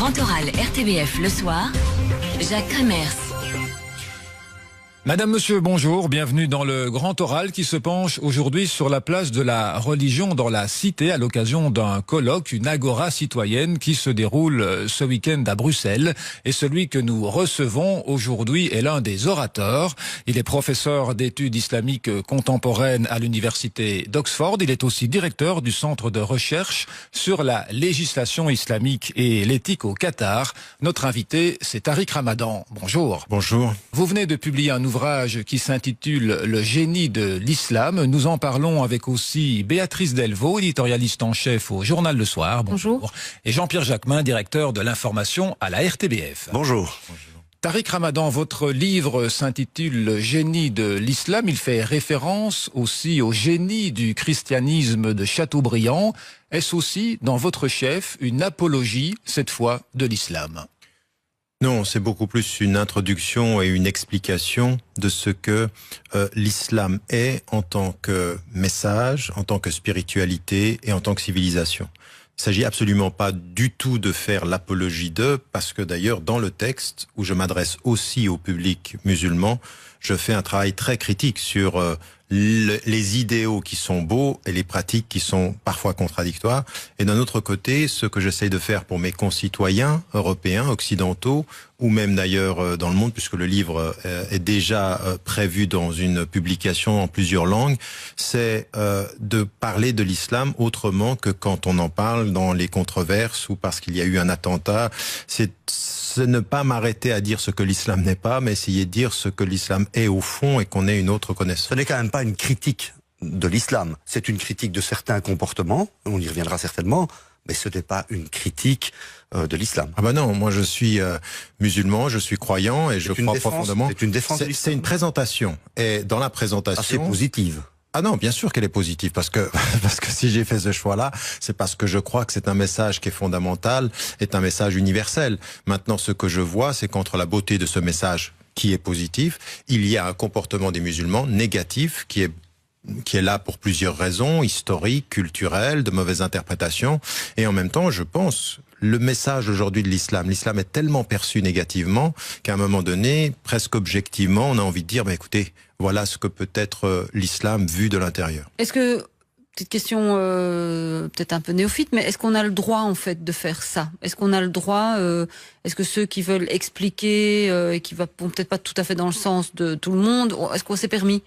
grand oral RTBF le soir, Jacques Kremers. Madame, monsieur, bonjour, bienvenue dans le grand oral qui se penche aujourd'hui sur la place de la religion dans la cité à l'occasion d'un colloque, une agora citoyenne qui se déroule ce week-end à Bruxelles. Et celui que nous recevons aujourd'hui est l'un des orateurs. Il est professeur d'études islamiques contemporaines à l'université d'Oxford. Il est aussi directeur du centre de recherche sur la législation islamique et l'éthique au Qatar. Notre invité, c'est Tariq Ramadan. Bonjour. Bonjour. Vous venez de publier un ouvrage qui s'intitule Le génie de l'islam. Nous en parlons avec aussi Béatrice Delvaux, éditorialiste en chef au Journal Le Soir. Bonjour. Et Jean-Pierre Jacquemin, directeur de l'information à la RTBF. Bonjour. Tariq Ramadan, votre livre s'intitule Le génie de l'islam. Il fait référence aussi au génie du christianisme de Chateaubriand. Est-ce aussi, dans votre chef, une apologie, cette fois, de l'islam ? Non, c'est beaucoup plus une introduction et une explication de ce que l'islam est en tant que message, en tant que spiritualité et en tant que civilisation. Il ne s'agit absolument pas du tout de faire l'apologie d'eux, parce que d'ailleurs, dans le texte, où je m'adresse aussi au public musulman, je fais un travail très critique sur les idéaux qui sont beaux et les pratiques qui sont parfois contradictoires. Et d'un autre côté, ce que j'essaie de faire pour mes concitoyens européens, occidentaux, ou même d'ailleurs dans le monde, puisque le livre est déjà prévu dans une publication en plusieurs langues, c'est de parler de l'islam autrement que quand on en parle dans les controverses ou parce qu'il y a eu un attentat. C'est ne pas m'arrêter à dire ce que l'islam n'est pas, mais essayer de dire ce que l'islam est au fond et qu'on ait une autre connaissance. Ce n'est quand même pas une critique de l'islam, c'est une critique de certains comportements, on y reviendra certainement, mais ce n'est pas une critique de l'islam. Ah ben non, moi je suis musulman, je suis croyant et je crois profondément. C'est une défense de l'islam. C'est une présentation. Et dans la présentation... assez positive. Ah non, bien sûr qu'elle est positive, parce que si j'ai fait ce choix-là, c'est parce que je crois que c'est un message qui est fondamental, est un message universel. Maintenant, ce que je vois, c'est qu'entre la beauté de ce message qui est positif, il y a un comportement des musulmans négatif qui est là pour plusieurs raisons, historiques, culturelles, de mauvaises interprétations. Et en même temps, je pense, le message aujourd'hui de l'islam est tellement perçu négativement qu'à un moment donné, presque objectivement, on a envie de dire, écoutez, voilà ce que peut être l'islam vu de l'intérieur. Est-ce que, petite question peut-être un peu néophyte, mais est-ce qu'on a le droit en fait de faire ça? Est-ce qu'on a le droit, est-ce que ceux qui veulent expliquer et qui vont peut-être pas tout à fait dans le sens de tout le monde, est-ce qu'on s'est permis?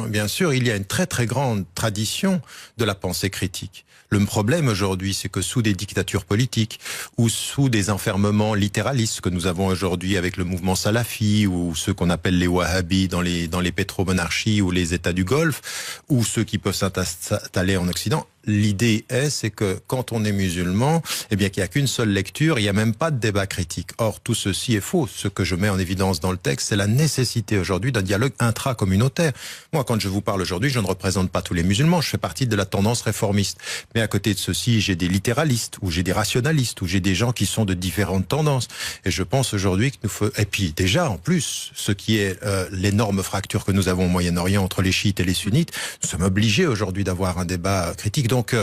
Bien sûr, il y a une très très grande tradition de la pensée critique. Le problème aujourd'hui, c'est que sous des dictatures politiques ou sous des enfermements littéralistes que nous avons aujourd'hui avec le mouvement salafi ou ceux qu'on appelle les wahhabis dans les pétromonarchies ou les États du Golfe ou ceux qui peuvent s'installer en Occident, l'idée c'est que quand on est musulman, eh bien qu'il n'y a qu'une seule lecture, il n'y a même pas de débat critique. Or, tout ceci est faux. Ce que je mets en évidence dans le texte, c'est la nécessité aujourd'hui d'un dialogue intracommunautaire. Moi, quand je vous parle aujourd'hui, je ne représente pas tous les musulmans, je fais partie de la tendance réformiste. Mais à côté de ceci, j'ai des littéralistes, ou j'ai des rationalistes, ou j'ai des gens qui sont de différentes tendances. Et je pense aujourd'hui que nous faut... Et puis déjà, en plus, ce qui est l'énorme fracture que nous avons au Moyen-Orient entre les chiites et les sunnites, nous sommes obligés aujourd'hui d'avoir un débat critique. Donc,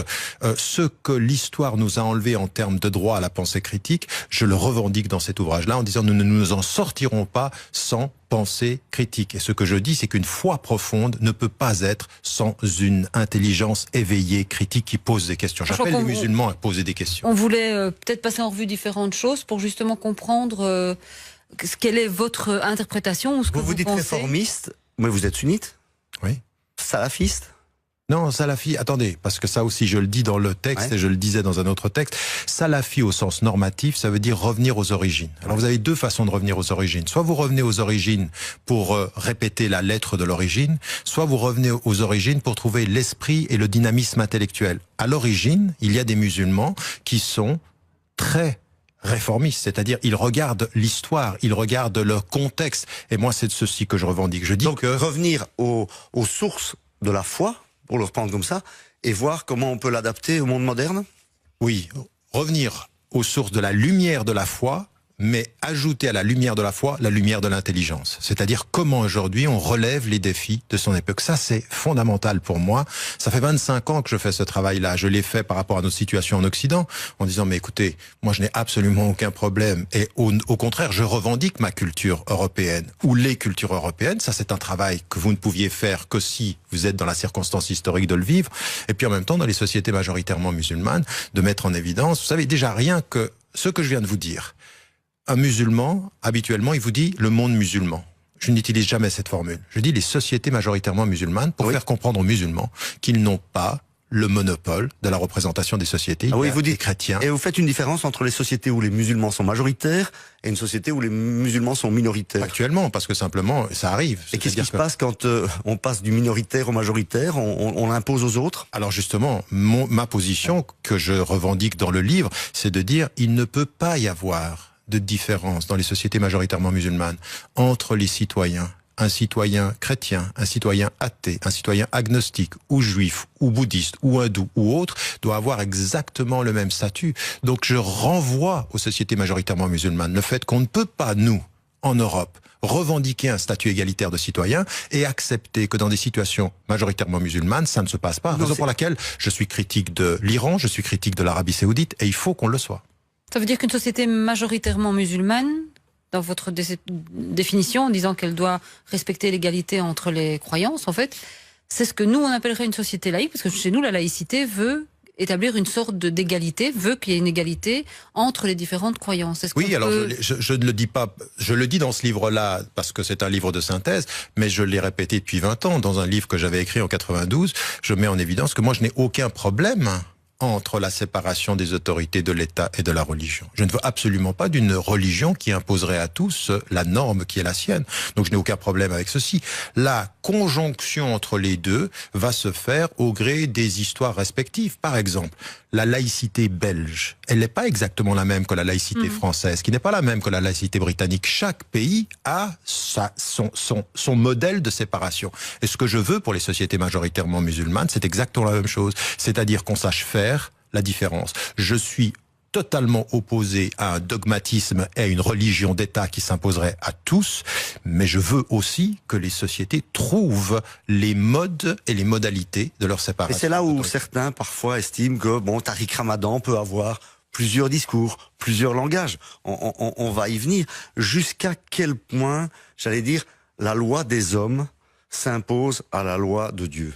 ce que l'histoire nous a enlevé en termes de droit à la pensée critique, je le revendique dans cet ouvrage-là en disant nous ne nous en sortirons pas sans pensée critique. Et ce que je dis, c'est qu'une foi profonde ne peut pas être sans une intelligence éveillée, critique, qui pose des questions. J'appelle les musulmans à poser des questions. On voulait peut-être passer en revue différentes choses pour justement comprendre quelle est votre interprétation ou ce que vous dites pensez. Réformiste, mais vous êtes sunnite? Oui. Salafiste? Non, salafi, attendez, parce que ça aussi je le dis dans le texte et je le disais dans un autre texte. Salafi au sens normatif, ça veut dire revenir aux origines. Alors vous avez deux façons de revenir aux origines. Soit vous revenez aux origines pour répéter la lettre de l'origine, soit vous revenez aux origines pour trouver l'esprit et le dynamisme intellectuel. À l'origine, il y a des musulmans qui sont très réformistes, c'est-à-dire ils regardent l'histoire, ils regardent le contexte. Et moi, c'est de ceci que je revendique. Je dis donc revenir aux sources de la foi, pour le reprendre comme ça, et voir comment on peut l'adapter au monde moderne? Oui, revenir aux sources de la lumière de la foi, mais ajouter à la lumière de la foi la lumière de l'intelligence. C'est-à-dire comment aujourd'hui on relève les défis de son époque. Ça, c'est fondamental pour moi. Ça fait 25 ans que je fais ce travail-là. Je l'ai fait par rapport à notre situation en Occident, en disant, mais écoutez, moi je n'ai absolument aucun problème. Et au contraire, je revendique ma culture européenne, ou les cultures européennes. Ça, c'est un travail que vous ne pouviez faire que si vous êtes dans la circonstance historique de le vivre. Et puis en même temps, dans les sociétés majoritairement musulmanes, de mettre en évidence, vous savez, déjà rien que ce que je viens de vous dire. Un musulman, habituellement, il vous dit le monde musulman. Je n'utilise jamais cette formule. Je dis les sociétés majoritairement musulmanes pour faire comprendre aux musulmans qu'ils n'ont pas le monopole de la représentation des sociétés. Oui, vous dites chrétiens. Et vous faites une différence entre les sociétés où les musulmans sont majoritaires et une société où les musulmans sont minoritaires. Actuellement, parce que simplement, ça arrive. Et qu'est-ce qui se passe quand on passe du minoritaire au majoritaire, on l'impose aux autres? Alors justement, ma position que je revendique dans le livre, c'est de dire il ne peut pas y avoir de différence dans les sociétés majoritairement musulmanes entre les citoyens. Un citoyen chrétien, un citoyen athée, un citoyen agnostique, ou juif, ou bouddhiste, ou hindou, ou autre, doit avoir exactement le même statut. Donc je renvoie aux sociétés majoritairement musulmanes le fait qu'on ne peut pas, nous, en Europe, revendiquer un statut égalitaire de citoyen et accepter que dans des situations majoritairement musulmanes, ça ne se passe pas. Raison pour laquelle je suis critique de l'Iran, je suis critique de l'Arabie Saoudite, et il faut qu'on le soit. Ça veut dire qu'une société majoritairement musulmane, dans votre définition, en disant qu'elle doit respecter l'égalité entre les croyances, en fait, c'est ce que nous, on appellerait une société laïque, parce que chez nous, la laïcité veut établir une sorte d'égalité, veut qu'il y ait une égalité entre les différentes croyances. Oui, alors je ne le dis pas, je le dis dans ce livre-là, parce que c'est un livre de synthèse, mais je l'ai répété depuis 20 ans, dans un livre que j'avais écrit en 92, je mets en évidence que moi, je n'ai aucun problème entre la séparation des autorités de l'État et de la religion. Je ne veux absolument pas d'une religion qui imposerait à tous la norme qui est la sienne. Donc je n'ai aucun problème avec ceci. La conjonction entre les deux va se faire au gré des histoires respectives. Par exemple, la laïcité belge, elle n'est pas exactement la même que la laïcité française, qui n'est pas la même que la laïcité britannique. Chaque pays a son modèle de séparation. Et ce que je veux pour les sociétés majoritairement musulmanes, c'est exactement la même chose. C'est-à-dire qu'on sache faire la différence. Je suis totalement opposé à un dogmatisme et à une religion d'État qui s'imposerait à tous, mais je veux aussi que les sociétés trouvent les modes et les modalités de leur séparation. Et c'est là où certains parfois estiment que Tariq Ramadan peut avoir plusieurs discours, plusieurs langages. On va y venir. Jusqu'à quel point, j'allais dire, la loi des hommes s'impose à la loi de Dieu?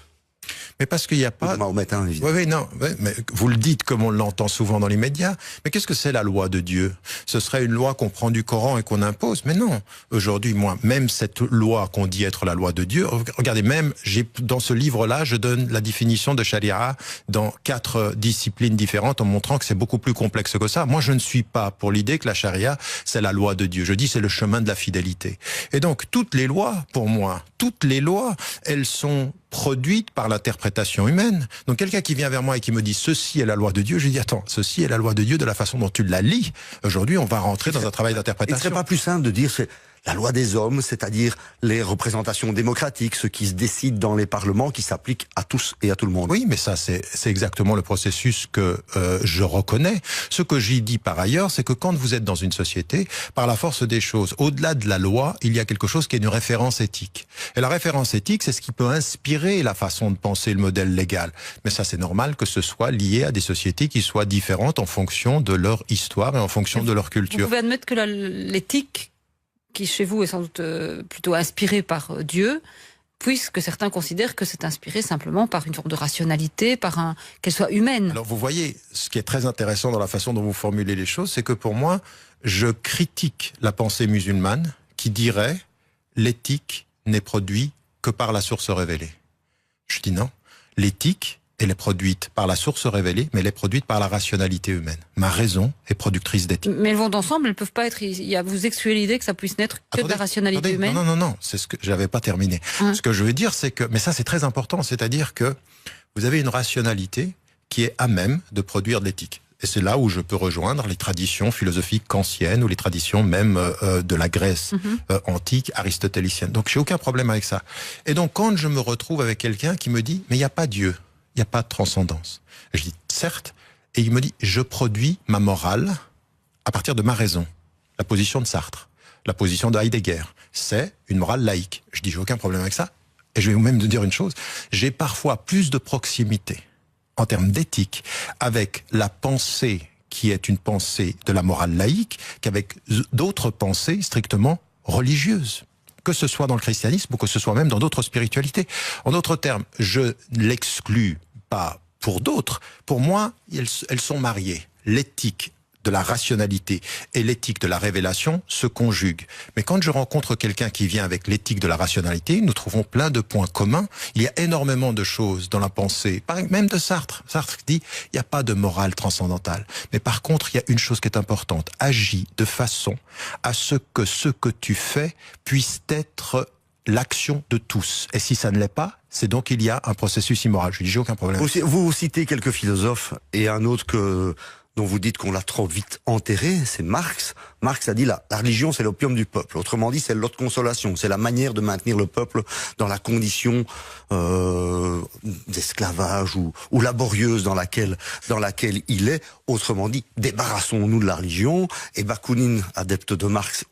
Mais parce qu'il n'y a pas... Mahométain, évidemment. Oui, non, mais vous le dites comme on l'entend souvent dans les médias. Mais qu'est-ce que c'est la loi de Dieu? Ce serait une loi qu'on prend du Coran et qu'on impose? Mais non. Aujourd'hui, moi, même cette loi qu'on dit être la loi de Dieu, regardez, même, dans ce livre-là, je donne la définition de charia dans 4 disciplines différentes en montrant que c'est beaucoup plus complexe que ça. Moi, je ne suis pas pour l'idée que la charia, c'est la loi de Dieu. Je dis c'est le chemin de la fidélité. Et donc, toutes les lois, pour moi, toutes les lois, elles sont produite par l'interprétation humaine. Donc quelqu'un qui vient vers moi et qui me dit ceci est la loi de Dieu, je lui dis attends, ceci est la loi de Dieu de la façon dont tu la lis. Aujourd'hui, on va rentrer dans un travail d'interprétation. Il ne serait pas plus simple de dire c'est la loi des hommes, c'est-à-dire les représentations démocratiques, ce qui se décide dans les parlements, qui s'appliquent à tous et à tout le monde. Oui, mais ça, c'est exactement le processus que je reconnais. Ce que j'y dis par ailleurs, c'est que quand vous êtes dans une société, par la force des choses, au-delà de la loi, il y a quelque chose qui est une référence éthique. Et la référence éthique, c'est ce qui peut inspirer la façon de penser le modèle légal. Mais ça, c'est normal que ce soit lié à des sociétés qui soient différentes en fonction de leur histoire et en fonction de leur culture. Vous pouvez admettre que l'éthique, qui chez vous est sans doute plutôt inspiré par Dieu, puisque certains considèrent que c'est inspiré simplement par une forme de rationalité, qu'elle soit humaine. Alors vous voyez, ce qui est très intéressant dans la façon dont vous formulez les choses, c'est que pour moi, je critique la pensée musulmane qui dirait l'éthique n'est produite que par la source révélée. Je dis non, l'éthique, elle est produite par la source révélée, mais elle est produite par la rationalité humaine. Ma raison est productrice d'éthique. Mais elles vont ensemble, elles peuvent pas être... Vous excluez l'idée que ça puisse n'être que de la rationalité humaine. Non, c'est ce que j'avais pas terminé. Ce que je veux dire, c'est que... Mais ça, c'est très important, c'est-à-dire que vous avez une rationalité qui est à même de produire de l'éthique. Et c'est là où je peux rejoindre les traditions philosophiques kantiennes ou les traditions même de la Grèce antique, aristotélicienne. Donc, j'ai aucun problème avec ça. Et donc, quand je me retrouve avec quelqu'un qui me dit « Mais il n'y a pas Dieu ». Il n'y a pas de transcendance. Je dis, certes, et il me dit, je produis ma morale à partir de ma raison. la position de Sartre, la position de Heidegger. C'est une morale laïque. Je dis, j'ai aucun problème avec ça. Et je vais même te dire une chose, j'ai parfois plus de proximité en termes d'éthique avec la pensée qui est une pensée de la morale laïque qu'avec d'autres pensées strictement religieuses, que ce soit dans le christianisme ou que ce soit même dans d'autres spiritualités. En d'autres termes, je ne l'exclus pas pour d'autres. Pour moi, elles sont mariées. L'éthique de la rationalité et l'éthique de la révélation se conjuguent. Mais quand je rencontre quelqu'un qui vient avec l'éthique de la rationalité, nous trouvons plein de points communs. Il y a énormément de choses dans la pensée, même de Sartre. Sartre dit, il n'y a pas de morale transcendantale. Mais par contre, il y a une chose qui est importante. Agis de façon à ce que tu fais puisse être l'action de tous. Et si ça ne l'est pas, c'est donc qu'il y a un processus immoral. Je dis, j'ai aucun problème. Vous citez quelques philosophes et un autre dont vous dites qu'on l'a trop vite enterré, c'est Marx. Marx a dit la religion c'est l'opium du peuple. Autrement dit, c'est l'autre consolation. C'est la manière de maintenir le peuple dans la condition d'esclavage ou laborieuse dans laquelle il est. Autrement dit, débarrassons-nous de la religion. Et Bakounine, adepte de Marx,